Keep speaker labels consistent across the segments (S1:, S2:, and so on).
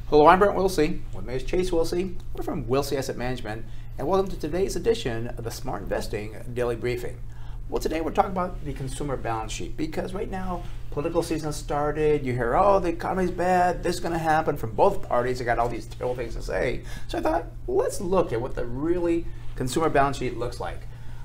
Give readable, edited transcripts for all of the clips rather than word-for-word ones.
S1: Hello, I'm Brent Wilsey. With me is Chase Wilsey. We're from Wilsey Asset Management, and welcome to today's edition of the Smart Investing Daily Briefing. Well, today we're talking about the consumer balance sheet because right now, political season has started. You hear, oh, the economy's bad, this is going to happen from both parties. They got all these terrible things to say. So I thought, let's look at what the really consumer balance sheet looks like.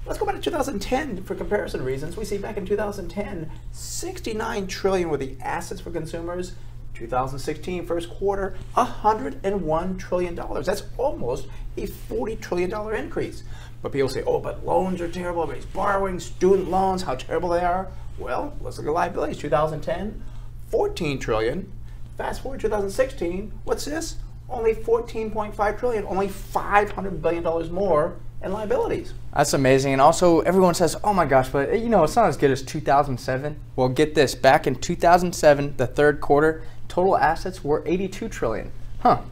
S1: Let's go back to 2010 for comparison reasons. We see back in 2010, 69 trillion were the assets for consumers. 2016 first quarter, $101 trillion. That's almost a $40 trillion increase. But people say, oh, but loans are terrible. Everybody's borrowing, student loans, how terrible they are. Well, let's look at liabilities. 2010, 14 trillion. Fast forward 2016, what's this? Only 14.5 trillion, only $500 billion more in liabilities.
S2: That's amazing. And also everyone says, oh my gosh, but you know, it's not as good as 2007. Well, get this, back in 2007, the third quarter, total assets were 82 trillion.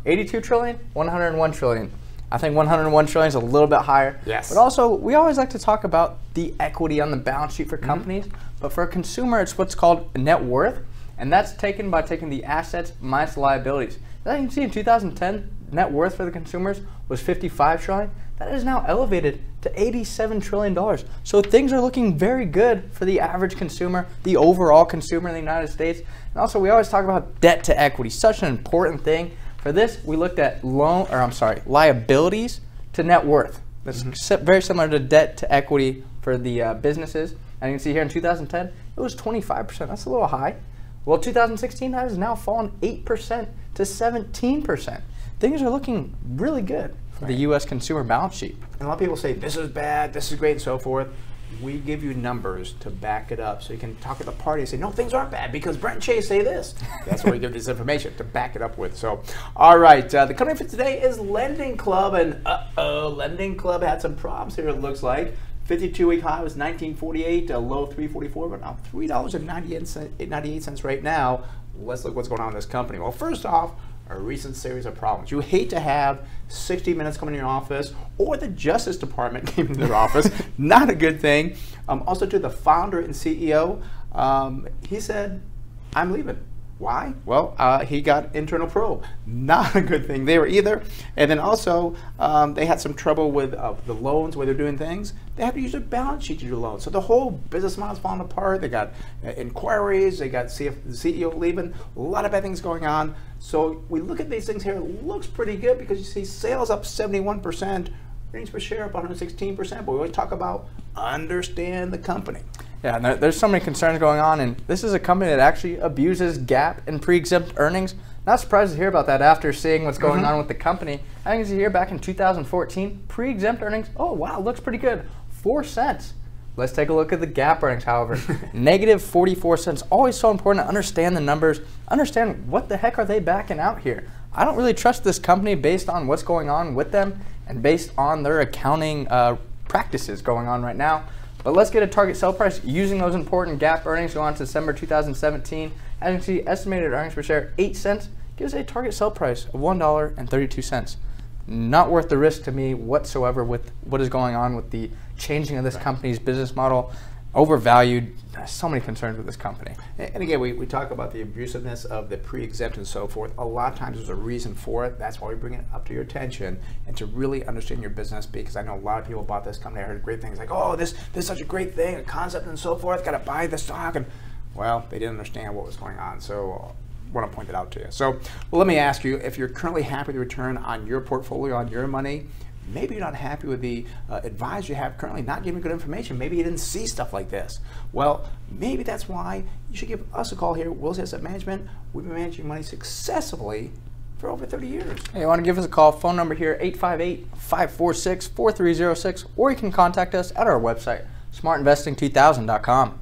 S2: 82 trillion, 101 trillion. I think 101 trillion is a little bit higher.
S1: Yes.
S2: But also, we always like to talk about the equity on the balance sheet for companies. But for a consumer, it's what's called net worth. And that's taken by taking the assets minus the liabilities. As you can see in 2010, net worth for the consumers was 55 trillion. That is now elevated to $87 trillion. So things are looking very good for the average consumer, the overall consumer in the United States. And also, we always talk about debt to equity, such an important thing. For this, we looked at liabilities to net worth. That's very similar to debt to equity for the businesses. And you can see here in 2010, it was 25%. That's a little high. Well, 2016, that has now fallen 8% to 17%. Things are looking really good for the U.S. consumer balance sheet.
S1: And a lot of people say, this is bad, this is great, and so forth. We give you numbers to back it up so you can talk at the party and say, no, things aren't bad because Brent and Chase say this. That's where we give this information to back it up with. So, all right, the company for today is LendingClub, and LendingClub had some problems here, it looks like. 52-week high was $19.48, a low $3.44, but now $3.98 right now. Let's look what's going on in this company. Well, first off, a recent series of problems. You hate to have 60 Minutes come in your office or the Justice Department came into their office. Not a good thing. Also to the founder and CEO, he said, I'm leaving. Why? Well, he got internal probe. Not a good thing there either. And then also, they had some trouble with the loans where they're doing things. They have to use their balance sheet to do loans. So the whole business model's falling apart. They got inquiries. They got the CEO leaving. A lot of bad things going on. So we look at these things here. It looks pretty good because you see sales up 71%, earnings per share up 116%. But we always talk about understand the company.
S2: Yeah, there's so many concerns going on, and this is a company that actually abuses GAAP and pre-exempt earnings. Not surprised to hear about that after seeing what's going on with the company. I think it's here back in 2014, pre-exempt earnings, oh wow, looks pretty good, 4 cents. Let's take a look at the GAAP earnings, however. Negative 44 cents. Always so important to understand the numbers, understand what the heck are they backing out here. I don't really trust this company based on what's going on with them and based on their accounting practices going on right now. But let's get a target sell price using those important GAAP earnings going on to December 2017. As you can see, estimated earnings per share 8 cents gives a target sell price of $1.32. Not worth the risk to me whatsoever with what is going on with the changing of this company's business model. Overvalued. So many concerns with this company.
S1: And again, we talk about the abusiveness of the pre-exempt and so forth. A lot of times there's a reason for it. That's why we bring it up to your attention and to really understand your business, because I know a lot of people bought this company. I heard great things like, oh, this is such a great thing, a concept and so forth, got to buy the stock. And well, they didn't understand what was going on. So I want to point that out to you. So well, let me ask you, if you're currently happy with the return on your portfolio, on your money, maybe you're not happy with the advisor you have currently not giving good information. Maybe you didn't see stuff like this. Well, maybe that's why you should give us a call here at Wilsey Asset Management. We've been managing money successfully for over 30 years.
S2: Hey, you want to give us a call, phone number here, 858-546-4306, or you can contact us at our website, smartinvesting2000.com.